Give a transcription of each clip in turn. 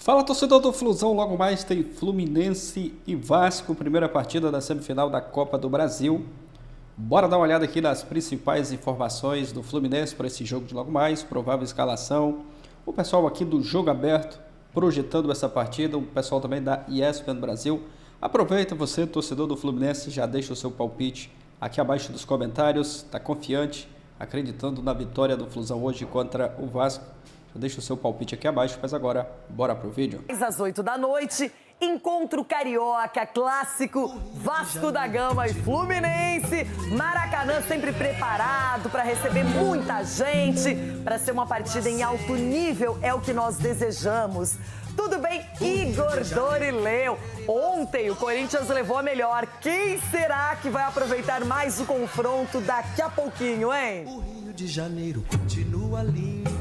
Fala, torcedor do Flusão, logo mais tem Fluminense e Vasco, primeira partida da semifinal da Copa do Brasil. Bora dar uma olhada aqui nas principais informações do Fluminense para esse jogo de logo mais, provável escalação. O pessoal aqui do Jogo Aberto projetando essa partida, o pessoal também da ESPN Brasil. Aproveita você, torcedor do Fluminense, já deixa o seu palpite aqui abaixo dos comentários. Está confiante, acreditando na vitória do Flusão hoje contra o Vasco? Deixa o seu palpite aqui abaixo, mas agora, bora pro vídeo. Às 8 da noite, encontro carioca, clássico, Vasco da Gama e Fluminense. Maracanã sempre preparado para receber muita gente, para ser uma partida em alto nível, é o que nós desejamos. Tudo bem, Igor Dorileu? Ontem o Corinthians levou a melhor. Quem será que vai aproveitar mais o confronto daqui a pouquinho, hein? O Rio de Janeiro continua lindo.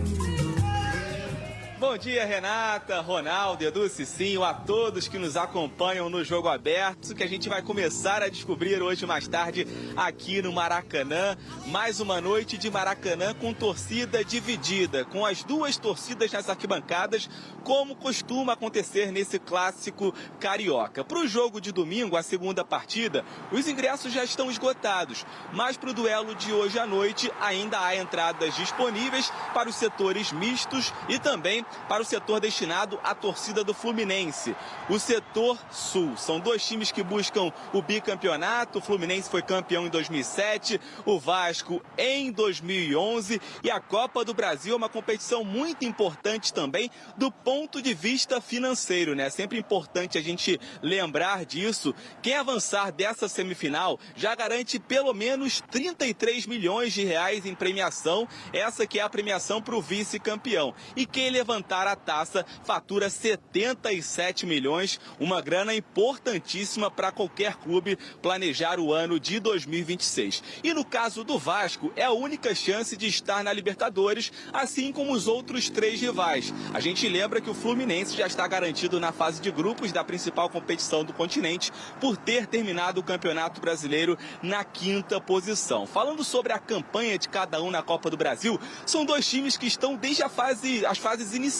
Bom dia, Renata, Ronaldo, Edu, Cicinho, a todos que nos acompanham no Jogo Aberto, que a gente vai começar a descobrir hoje mais tarde aqui no Maracanã. Mais uma noite de Maracanã com torcida dividida, com as duas torcidas nas arquibancadas, como costuma acontecer nesse clássico carioca. Para o jogo de domingo, a segunda partida, os ingressos já estão esgotados, mas para o duelo de hoje à noite ainda há entradas disponíveis para os setores mistos e também para o setor destinado à torcida do Fluminense, o setor sul. São dois times que buscam o bicampeonato. O Fluminense foi campeão em 2007, o Vasco em 2011, e a Copa do Brasil é uma competição muito importante também do ponto de vista financeiro, né? Sempre importante a gente lembrar disso. Quem avançar dessa semifinal já garante pelo menos 33 milhões de reais em premiação, essa que é a premiação para o vice-campeão. E quem levantar a taça fatura 77 milhões, uma grana importantíssima para qualquer clube planejar o ano de 2026. E no caso do Vasco, é a única chance de estar na Libertadores, assim como os outros três rivais. A gente lembra que o Fluminense já está garantido na fase de grupos da principal competição do continente por ter terminado o Campeonato Brasileiro na 5ª posição. Falando sobre a campanha de cada um na Copa do Brasil, são dois times que estão desde as fases iniciais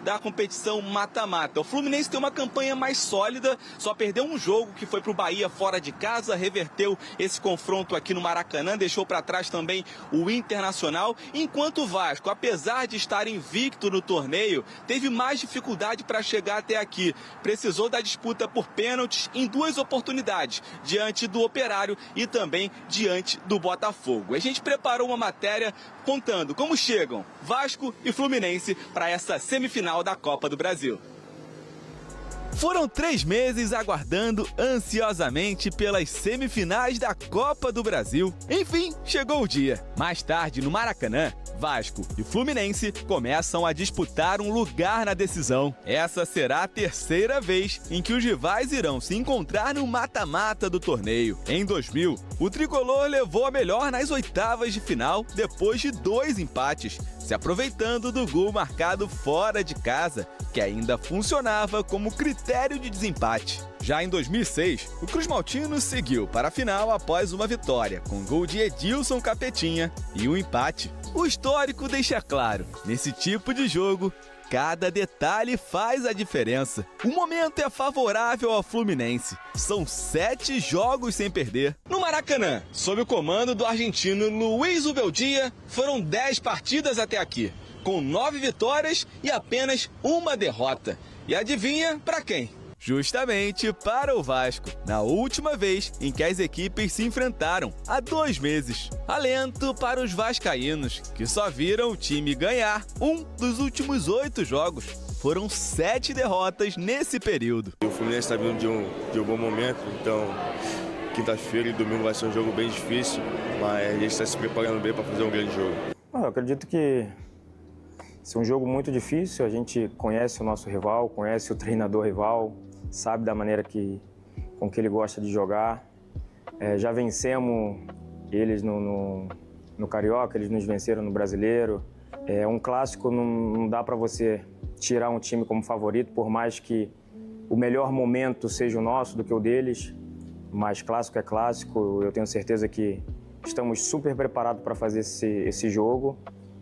da competição mata-mata. O Fluminense tem uma campanha mais sólida, só perdeu um jogo que foi para o Bahia fora de casa, reverteu esse confronto aqui no Maracanã, deixou para trás também o Internacional, enquanto o Vasco, apesar de estar invicto no torneio, teve mais dificuldade para chegar até aqui. Precisou da disputa por pênaltis em duas oportunidades, diante do Operário e também diante do Botafogo. A gente preparou uma matéria contando como chegam Vasco e Fluminense para essa semifinal da Copa do Brasil. Foram 3 meses aguardando ansiosamente pelas semifinais da Copa do Brasil. Enfim, chegou o dia. Mais tarde, no Maracanã, Vasco e Fluminense começam a disputar um lugar na decisão. Essa será a 3ª vez em que os rivais irão se encontrar no mata-mata do torneio. Em 2000, o tricolor levou a melhor nas oitavas de final depois de 2 empates, se aproveitando do gol marcado fora de casa, que ainda funcionava como critério de desempate. Já em 2006, o Cruz Maltino seguiu para a final após uma vitória, com gol de Edilson Capetinha e um empate. O histórico deixa claro, nesse tipo de jogo, cada detalhe faz a diferença. O momento é favorável ao Fluminense. São 7 jogos sem perder. No Maracanã, sob o comando do argentino Luiz Ubeldia, foram 10 partidas até aqui, com 9 vitórias e apenas uma derrota. E adivinha para quem? Justamente para o Vasco, na última vez em que as equipes se enfrentaram, há 2 meses. Alento para os vascaínos, que só viram o time ganhar um dos últimos 8 jogos. Foram 7 derrotas nesse período. O Fluminense está vindo de um bom momento, então quinta-feira e domingo vai ser um jogo bem difícil, mas a gente está se preparando bem para fazer um grande jogo. Eu acredito que esse é um jogo muito difícil, a gente conhece o nosso rival, conhece o treinador rival, sabe da maneira com que ele gosta de jogar. Já vencemos eles no Carioca, eles nos venceram no Brasileiro. Um clássico, não dá para você tirar um time como favorito, por mais que o melhor momento seja o nosso do que o deles, mas clássico é clássico. Eu tenho certeza que estamos super preparados para fazer esse jogo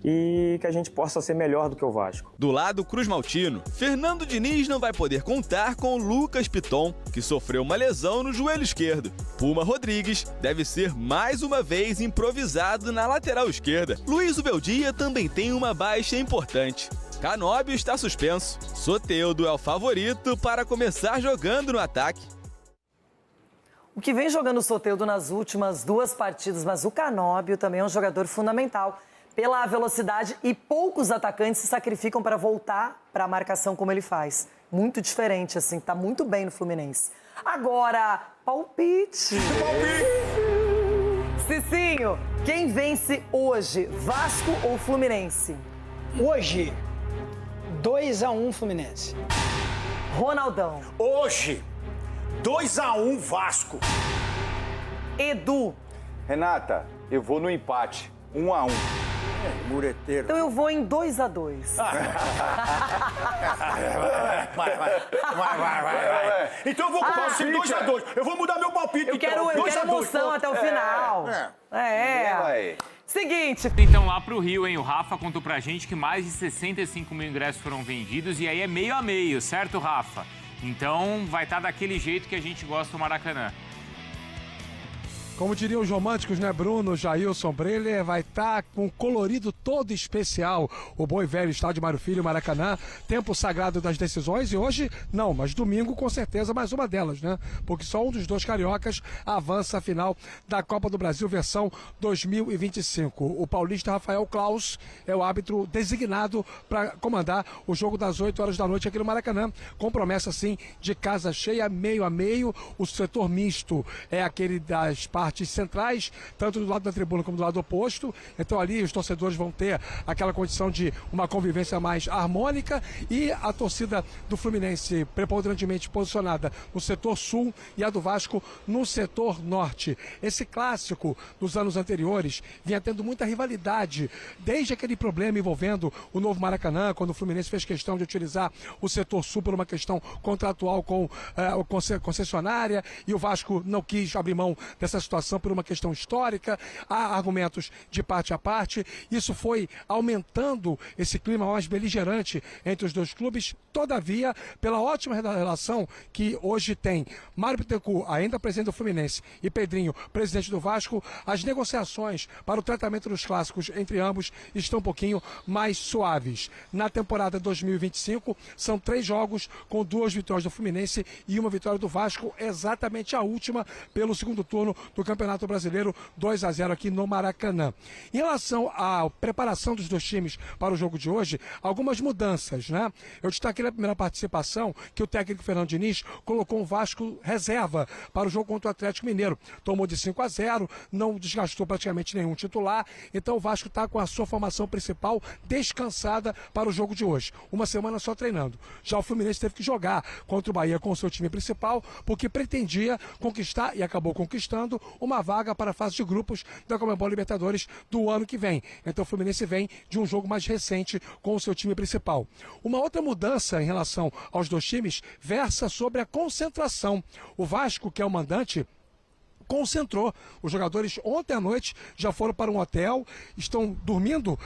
e que a gente possa ser melhor do que o Vasco. Do lado Cruz Maltino, Fernando Diniz não vai poder contar com o Lucas Piton, que sofreu uma lesão no joelho esquerdo. Puma Rodrigues deve ser mais uma vez improvisado na lateral esquerda. Luiz Ubeldia também tem uma baixa importante. Canóbio está suspenso. Soteldo é o favorito para começar jogando no ataque. O que vem jogando o Soteldo nas últimas 2 partidas, mas o Canóbio também é um jogador fundamental pela velocidade e poucos atacantes se sacrificam para voltar para a marcação como ele faz. Muito diferente, assim, tá muito bem no Fluminense. Agora, palpite. Cicinho, quem vence hoje, Vasco ou Fluminense? Hoje, 2-1 Fluminense. Ronaldão. Hoje, 2-1 Vasco. Edu. Renata, eu vou no empate, 1-1. Mureteiro. Então eu vou em 2-2. Vai. Então eu vou com o palpite 2-2. Eu vou mudar meu palpite. Eu quero emoção até o final. Seguinte. Então lá pro Rio, hein? O Rafa contou pra gente que mais de 65 mil ingressos foram vendidos e aí é meio a meio, certo, Rafa? Então vai estar daquele jeito que a gente gosta do Maracanã. Como diriam os românticos, né, Bruno, Jailson, Breler, vai estar com um colorido todo especial. O bom e velho estádio Mário Filho, Maracanã, tempo sagrado das decisões. E hoje, não, mas domingo com certeza mais uma delas, né? Porque só um dos 2 cariocas avança à final da Copa do Brasil, versão 2025. O paulista Rafael Claus é o árbitro designado para comandar o jogo das 8 horas da noite aqui no Maracanã, com promessa, sim, de casa cheia, meio a meio. O setor misto é aquele das partes centrais, tanto do lado da tribuna como do lado oposto. Então ali os torcedores vão ter aquela condição de uma convivência mais harmônica, e a torcida do Fluminense preponderantemente posicionada no setor sul e a do Vasco no setor norte. Esse clássico dos anos anteriores vinha tendo muita rivalidade, desde aquele problema envolvendo o novo Maracanã, quando o Fluminense fez questão de utilizar o setor sul por uma questão contratual com a concessionária, e o Vasco não quis abrir mão dessa situação por uma questão histórica. Há argumentos de parte a parte. Isso foi aumentando esse clima mais beligerante entre os 2 clubes. Todavia, pela ótima relação que hoje tem Mário Bittencourt, ainda presidente do Fluminense, e Pedrinho, presidente do Vasco, as negociações para o tratamento dos clássicos entre ambos estão um pouquinho mais suaves. Na temporada 2025, são 3 jogos com 2 vitórias do Fluminense e 1 vitória do Vasco, exatamente a última pelo segundo turno do Campeonato Brasileiro, 2-0 aqui no Maracanã. Em relação à preparação dos 2 times para o jogo de hoje, algumas mudanças, né? Eu destaquei na primeira participação que o técnico Fernando Diniz colocou um Vasco reserva para o jogo contra o Atlético Mineiro. Tomou de 5-0, não desgastou praticamente nenhum titular, então o Vasco está com a sua formação principal descansada para o jogo de hoje. Uma semana só treinando. Já o Fluminense teve que jogar contra o Bahia com o seu time principal, porque pretendia conquistar, e acabou conquistando, uma vaga para a fase de grupos da Conmebol Libertadores do ano que vem. Então o Fluminense vem de um jogo mais recente com o seu time principal. Uma outra mudança em relação aos 2 times versa sobre a concentração. O Vasco, que é o mandante, concentrou. Os jogadores ontem à noite já foram para um hotel, estão dormindo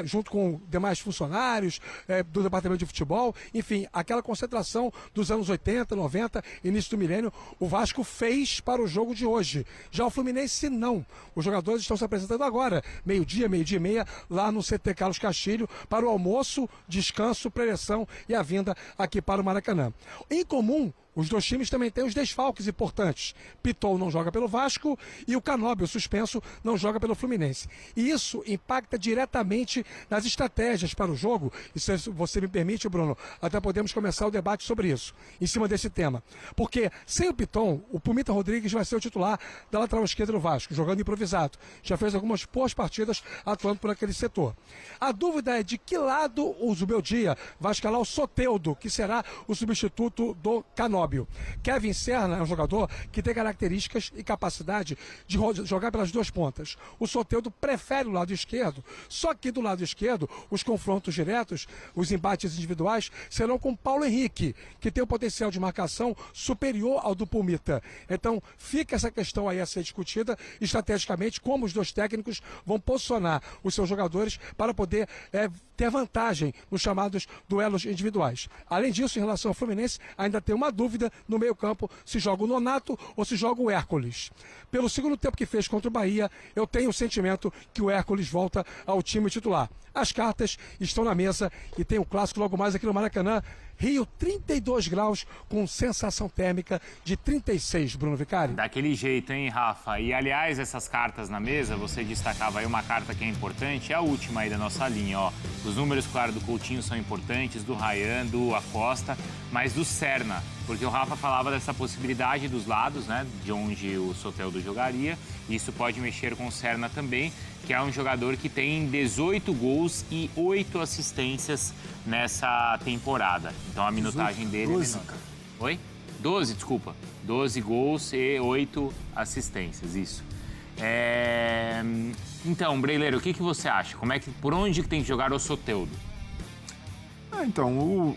junto com demais funcionários do departamento de futebol. Enfim, aquela concentração dos anos 80, 90, início do milênio, o Vasco fez para o jogo de hoje. Já o Fluminense não. Os jogadores estão se apresentando agora, meio-dia e meia, lá no CT Carlos Castilho, para o almoço, descanso, preleção e a vinda aqui para o Maracanã. Em comum, os dois times também têm os desfalques importantes. Piton não joga pelo Vasco e o Canóbio, suspenso, não joga pelo Fluminense. E isso impacta diretamente nas estratégias para o jogo. E se você me permite, Bruno, até podemos começar o debate sobre isso, em cima desse tema. Porque sem o Piton, o Pumita Rodrigues vai ser o titular da lateral esquerda do Vasco, jogando improvisado. Já fez algumas boas partidas atuando por aquele setor. A dúvida é de que lado o Zubeldia vai escalar o Soteldo, que será o substituto do Canóbio. Canóbio. Kevin Serna é um jogador que tem características e capacidade de jogar pelas duas pontas. O Soteldo prefere o lado esquerdo, só que do lado esquerdo, os confrontos diretos, os embates individuais, serão com Paulo Henrique, que tem um potencial de marcação superior ao do Pumita. Então, fica essa questão aí a ser discutida estrategicamente, como os dois técnicos vão posicionar os seus jogadores para poder ter vantagem nos chamados duelos individuais. Além disso, em relação ao Fluminense, ainda tem uma dúvida no meio-campo, se joga o Nonato ou se joga o Hércules. Pelo segundo tempo que fez contra o Bahia, eu tenho o sentimento que o Hércules volta ao time titular. As cartas estão na mesa e tem o clássico logo mais aqui no Maracanã. Rio, 32 graus, com sensação térmica de 36, Bruno Vicari. Daquele jeito, hein, Rafa? E, aliás, essas cartas na mesa, você destacava aí uma carta que é importante, é a última aí da nossa linha, ó. Os números, claro, do Coutinho são importantes, do Ryan, do Acosta, mas do Serna, porque o Rafa falava dessa possibilidade dos lados, né, de onde o Soteldo jogaria. Isso pode mexer com o Serna também, que é um jogador que tem 18 gols e 8 assistências nessa temporada. Então a minutagem dele... 12, cara. Oi? 12, desculpa. 12 gols e 8 assistências, isso. Então, Breileiro, o que você acha? Por onde que tem que jogar o Soteldo?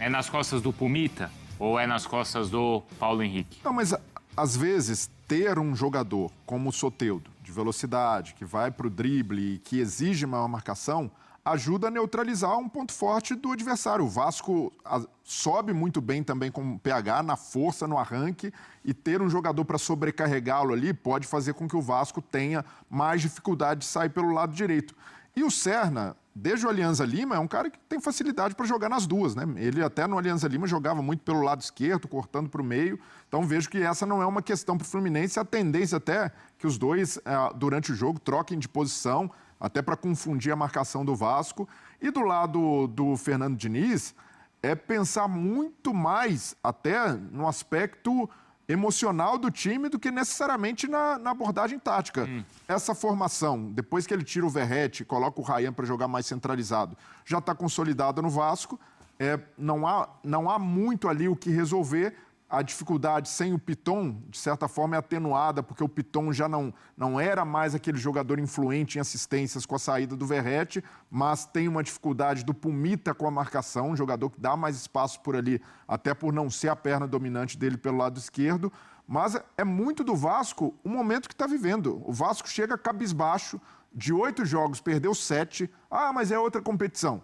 É nas costas do Pumita ou é nas costas do Paulo Henrique? Não, mas às vezes ter um jogador como o Soteldo, de velocidade, que vai para o drible e que exige maior marcação, ajuda a neutralizar um ponto forte do adversário. O Vasco sobe muito bem também com o PH, na força, no arranque, e ter um jogador para sobrecarregá-lo ali pode fazer com que o Vasco tenha mais dificuldade de sair pelo lado direito. E o Serna, desde o Alianza Lima, é um cara que tem facilidade para jogar nas duas, né? Ele até no Alianza Lima jogava muito pelo lado esquerdo, cortando para o meio. Então vejo que essa não é uma questão para o Fluminense. A tendência até que os dois, durante o jogo, troquem de posição, até para confundir a marcação do Vasco. E do lado do Fernando Diniz, é pensar muito mais até no aspecto emocional do time do que necessariamente na abordagem tática. Essa formação, depois que ele tira o Verratti e coloca o Ryan para jogar mais centralizado, já está consolidada no Vasco. Não há muito ali o que resolver. A dificuldade sem o Piton, de certa forma, é atenuada, porque o Piton já não era mais aquele jogador influente em assistências com a saída do Verratti, mas tem uma dificuldade do Pumita com a marcação, um jogador que dá mais espaço por ali, até por não ser a perna dominante dele pelo lado esquerdo. Mas é muito do Vasco o momento que está vivendo. O Vasco chega cabisbaixo, de 8 jogos, perdeu 7. Mas é outra competição.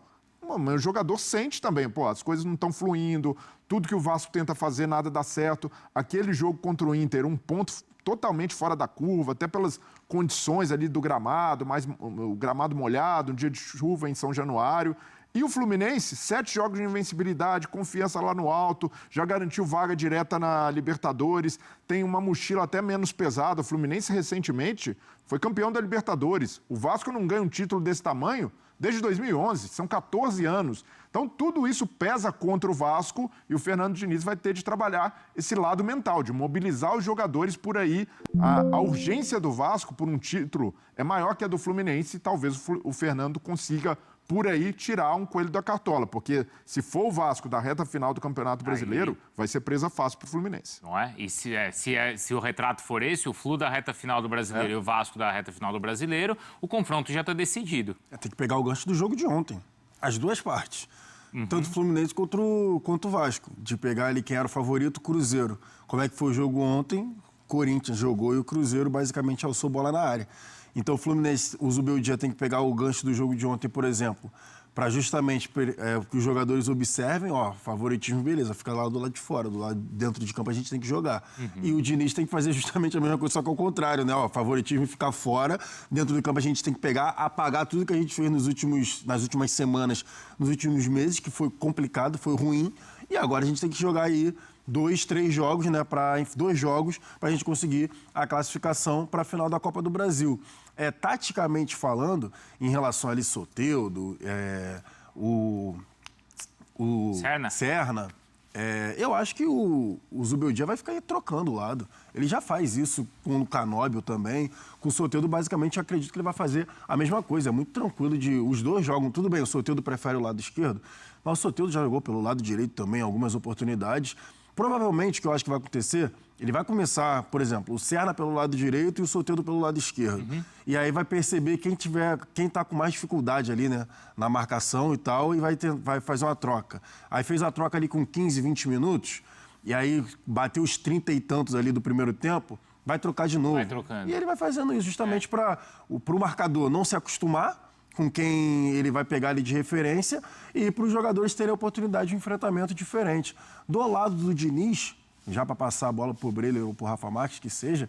Mas o jogador sente também, as coisas não estão fluindo, tudo que o Vasco tenta fazer, nada dá certo. Aquele jogo contra o Inter, um ponto totalmente fora da curva, até pelas condições ali do gramado, mais o gramado molhado, um dia de chuva em São Januário. E o Fluminense, 7 jogos de invencibilidade, confiança lá no alto, já garantiu vaga direta na Libertadores, tem uma mochila até menos pesada. O Fluminense, recentemente, foi campeão da Libertadores. O Vasco não ganha um título desse tamanho desde 2011, são 14 anos. Então, tudo isso pesa contra o Vasco e o Fernando Diniz vai ter de trabalhar esse lado mental, de mobilizar os jogadores por aí. A urgência do Vasco por um título é maior que a do Fluminense e talvez o Fernando consiga, por aí, tirar um coelho da cartola, porque se for o Vasco da reta final do Campeonato Brasileiro, vai ser presa fácil para o Fluminense. Não é? E se o retrato for esse, o Flu da reta final do Brasileiro e o Vasco da reta final do Brasileiro, o confronto já está decidido. Tem que pegar o gancho do jogo de ontem, as duas partes. Tanto o Fluminense quanto o Vasco, de pegar ali quem era o favorito, o Cruzeiro. Como é que foi o jogo ontem? Corinthians jogou e o Cruzeiro basicamente alçou bola na área. Então o Fluminense, o Zubeldia tem que pegar o gancho do jogo de ontem, por exemplo, para justamente que os jogadores observem, favoritismo, beleza, fica lá do lado de fora, do lado dentro de campo a gente tem que jogar. E o Diniz tem que fazer justamente a mesma coisa, só que ao contrário, né? Favoritismo ficar fora, dentro do campo a gente tem que pegar, apagar tudo que a gente fez nas últimas semanas, nos últimos meses, que foi complicado, foi ruim, e agora a gente tem que jogar aí 2, 3 jogos, né? 2 jogos para a gente conseguir a classificação para a final da Copa do Brasil. Taticamente falando, em relação a Soteldo, o Serna, eu acho que o Zubeldia vai ficar aí trocando o lado. Ele já faz isso com o Canóbio também. Com o Soteldo, basicamente, eu acredito que ele vai fazer a mesma coisa. É muito tranquilo os dois jogam. Tudo bem, o Soteldo prefere o lado esquerdo, mas o Soteldo já jogou pelo lado direito também, algumas oportunidades. Provavelmente, o que eu acho que vai acontecer, ele vai começar, por exemplo, o Serna pelo lado direito e o Soteldo pelo lado esquerdo. E aí vai perceber quem tá com mais dificuldade ali, né, na marcação e tal, e vai fazer uma troca. Aí fez a troca ali com 15, 20 minutos, e aí bateu os 30 e tantos ali do primeiro tempo, vai trocar de novo. Vai trocando. E ele vai fazendo isso justamente para o marcador não se acostumar com quem ele vai pegar ali de referência e para os jogadores terem a oportunidade de um enfrentamento diferente. Do lado do Diniz, já para passar a bola para o Breler ou para o Rafa Marques, que seja,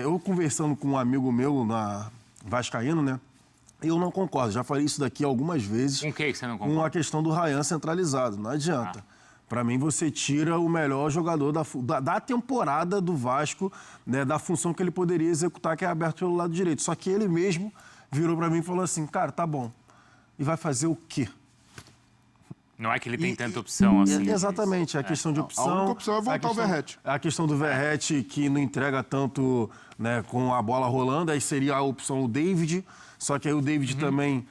eu conversando com um amigo meu na vascaíno, né? Eu não concordo, já falei isso daqui algumas vezes. Com o que você não concorda? Com a questão do Ryan centralizado, não adianta. Para mim, você tira o melhor jogador da temporada do Vasco, né, da função que ele poderia executar, que é aberto pelo lado direito. Só que ele mesmo virou para mim e falou assim, cara, tá bom, e vai fazer o quê? Não é que ele tem tanta opção assim. Exatamente, a questão de opção. A única opção é voltar o Verratti. A questão do Verratti, que não entrega tanto, né, com a bola rolando, aí seria a opção o David, só que aí o David também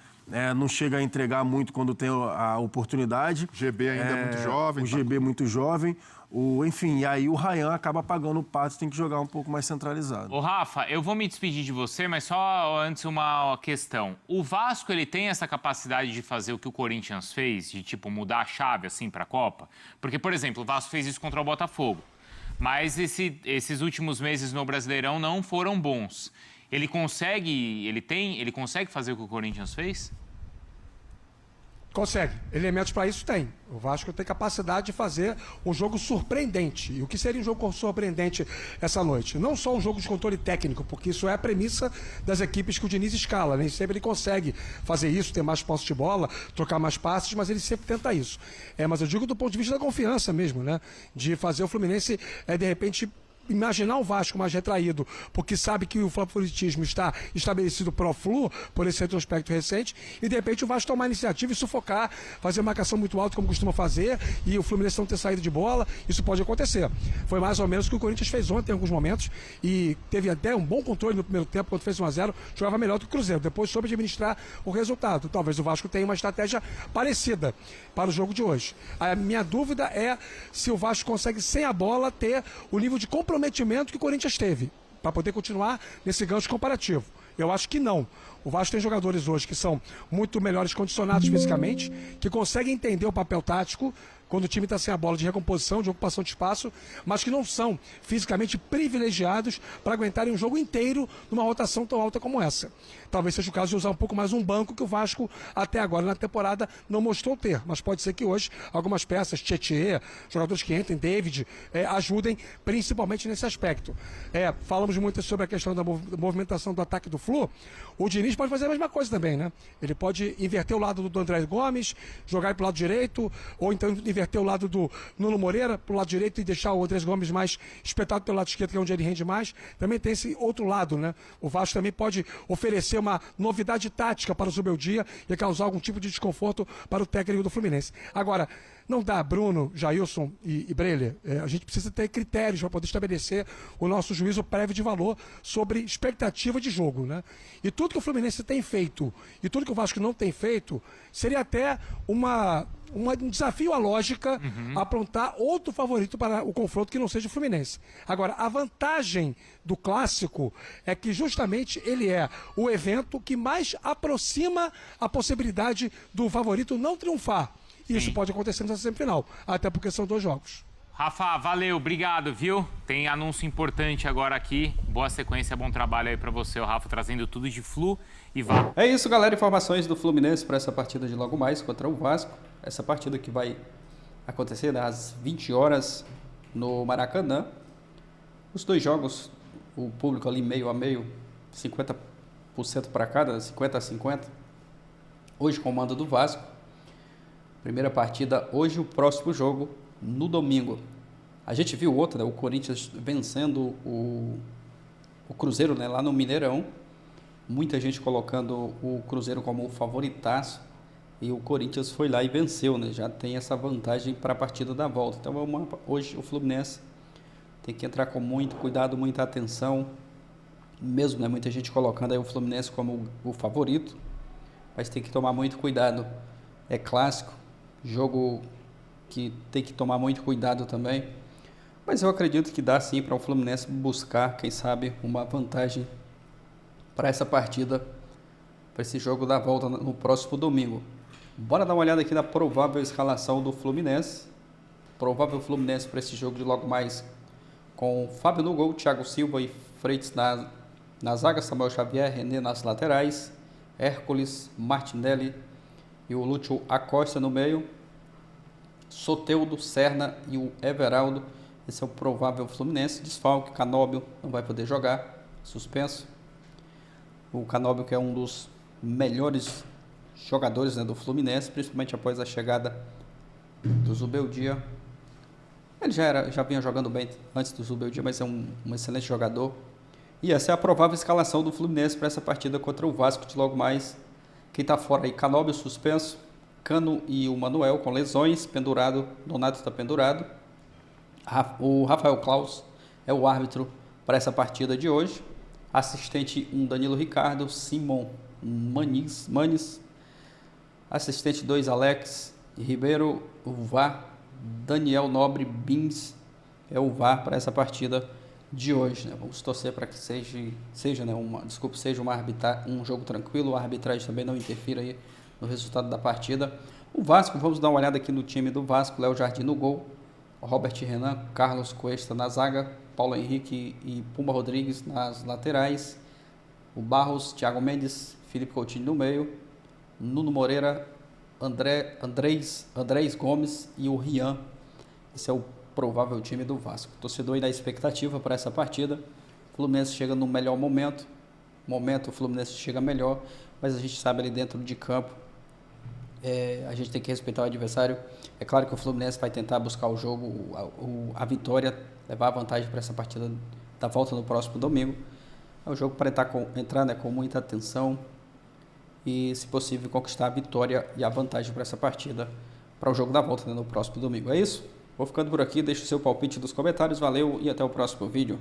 não chega a entregar muito quando tem a oportunidade. O GB ainda é muito jovem. O GB muito jovem. Enfim, e aí o Ryan acaba pagando o pato, tem que jogar um pouco mais centralizado. Ô, Rafa, eu vou me despedir de você, mas só antes uma questão. O Vasco, ele tem essa capacidade de fazer o que o Corinthians fez, de, tipo, mudar a chave, assim, pra Copa? Porque, por exemplo, o Vasco fez isso contra o Botafogo, mas esses últimos meses no Brasileirão não foram bons. Ele consegue fazer o que o Corinthians fez? Consegue. Elementos para isso tem. O Vasco tem capacidade de fazer um jogo surpreendente. E o que seria um jogo surpreendente essa noite? Não só um jogo de controle técnico, porque isso é a premissa das equipes que o Diniz escala. Nem sempre ele consegue fazer isso, ter mais posse de bola, trocar mais passes, mas ele sempre tenta isso. Mas eu digo do ponto de vista da confiança mesmo, né? De fazer o Fluminense, de repente, imaginar o Vasco mais retraído, porque sabe que o favoritismo está estabelecido pro Flu, por esse retrospecto recente, e de repente o Vasco tomar iniciativa e sufocar, fazer marcação muito alta como costuma fazer, e o Fluminense não ter saído de bola, isso pode acontecer. Foi mais ou menos o que o Corinthians fez ontem em alguns momentos, e teve até um bom controle no primeiro tempo, quando fez 1-0, jogava melhor do que o Cruzeiro, depois soube administrar o resultado. Talvez o Vasco tenha uma estratégia parecida para o jogo de hoje. A minha dúvida é se o Vasco consegue, sem a bola, ter o nível de comprometimento que o Corinthians teve, para poder continuar nesse gancho comparativo. Eu acho que não. O Vasco tem jogadores hoje que são muito melhores condicionados fisicamente, que conseguem entender o papel tático quando o time está sem a bola de recomposição, de ocupação de espaço, mas que não são fisicamente privilegiados para aguentarem um jogo inteiro numa rotação tão alta como essa. Talvez seja o caso de usar um pouco mais um banco que o Vasco até agora na temporada não mostrou ter, mas pode ser que hoje algumas peças, Tietê, jogadores que entrem, David, ajudem principalmente nesse aspecto. Falamos muito sobre a questão da movimentação do ataque do Flu. O Diniz pode fazer a mesma coisa também, né? Ele pode inverter o lado do André Gomes, jogar para o lado direito, ou então inverter o lado do Nuno Moreira para o lado direito e deixar o André Gomes mais espetado pelo lado esquerdo, que é onde ele rende mais. Também tem esse outro lado, né? O Vasco também pode oferecer uma novidade tática para o Zubeldia e causar algum tipo de desconforto para o técnico do Fluminense. Agora, não dá Bruno, Jailson e Breler. A gente precisa ter critérios para poder estabelecer o nosso juízo prévio de valor sobre expectativa de jogo, né? E tudo que o Fluminense tem feito e tudo que o Vasco não tem feito seria até um desafio à lógica aprontar outro favorito para o confronto que não seja o Fluminense. Agora, a vantagem do clássico é que justamente ele é o evento que mais aproxima a possibilidade do favorito não triunfar. E isso pode acontecer nessa semifinal, até porque são 2 jogos. Rafa, valeu, obrigado, viu? Tem anúncio importante agora aqui. Boa sequência, bom trabalho aí pra você, o Rafa, trazendo tudo de Flu e Vasco. É isso, galera. Informações do Fluminense para essa partida de logo mais contra o Vasco. Essa partida que vai acontecer às 20 horas no Maracanã. Os 2 jogos, o público ali meio a meio, 50% para cada, 50-50. Hoje com o mando do Vasco. Primeira partida hoje, o próximo jogo no domingo. A gente viu outra, né? O Corinthians vencendo o Cruzeiro, né? Lá no Mineirão. Muita gente colocando o Cruzeiro como o favoritaço. E o Corinthians foi lá e venceu, né? Já tem essa vantagem para a partida da volta. Então hoje o Fluminense tem que entrar com muito cuidado, muita atenção. Mesmo, né? Muita gente colocando aí o Fluminense como o favorito. Mas tem que tomar muito cuidado. É clássico. Jogo que tem que tomar muito cuidado também. Mas eu acredito que dá sim para o Fluminense buscar, quem sabe, uma vantagem para essa partida, para esse jogo da volta no próximo domingo. Bora dar uma olhada aqui na provável escalação do Fluminense. Provável Fluminense para esse jogo de logo mais, com Fábio no gol, Thiago Silva e Freitas na zaga, Samuel Xavier, René nas laterais, Hércules, Martinelli e o Lúcio Acosta no meio, Soteldo, Serna e o Everaldo. Esse é o provável Fluminense. Desfalque, Canóbio não vai poder jogar, suspenso. O Canóbio, que é um dos melhores jogadores, né, do Fluminense, principalmente após a chegada do Zubeldia. Ele já vinha jogando bem antes do Zubeldia, mas é um excelente jogador. E essa é a provável escalação do Fluminense para essa partida contra o Vasco de logo mais. Quem está fora aí, Canóbio suspenso, Cano e o Manuel com lesões, pendurado, Donato está pendurado. O Rafael Claus é o árbitro para essa partida de hoje. Assistente Danilo Ricardo, Simon Manes. Assistente 2, Alex Ribeiro, o VAR, Daniel Nobre Bins é o VAR para essa partida de hoje, né? Vamos torcer para que seja um jogo tranquilo, a arbitragem também não interfira aí no resultado da partida. O Vasco, vamos dar uma olhada aqui no time do Vasco. Léo Jardim no gol, Robert Renan, Carlos Cuesta na zaga, Paulo Henrique e Pumba Rodrigues nas laterais, o Barros, Thiago Mendes, Felipe Coutinho no meio, Nuno Moreira, Andrés Gomes e o Rian. Esse é o provável time do Vasco. O torcedor aí na expectativa para essa partida. O Fluminense chega no melhor momento. O Fluminense chega melhor, mas a gente sabe ali dentro de campo, a gente tem que respeitar o adversário. É claro que o Fluminense vai tentar buscar o jogo, a vitória, levar a vantagem para essa partida da volta no próximo domingo. É um jogo para entrar, né, com muita atenção e, se possível, conquistar a vitória e a vantagem para essa partida, para o jogo da volta, né, no próximo domingo. É isso? Vou ficando por aqui, deixe o seu palpite nos comentários, valeu e até o próximo vídeo.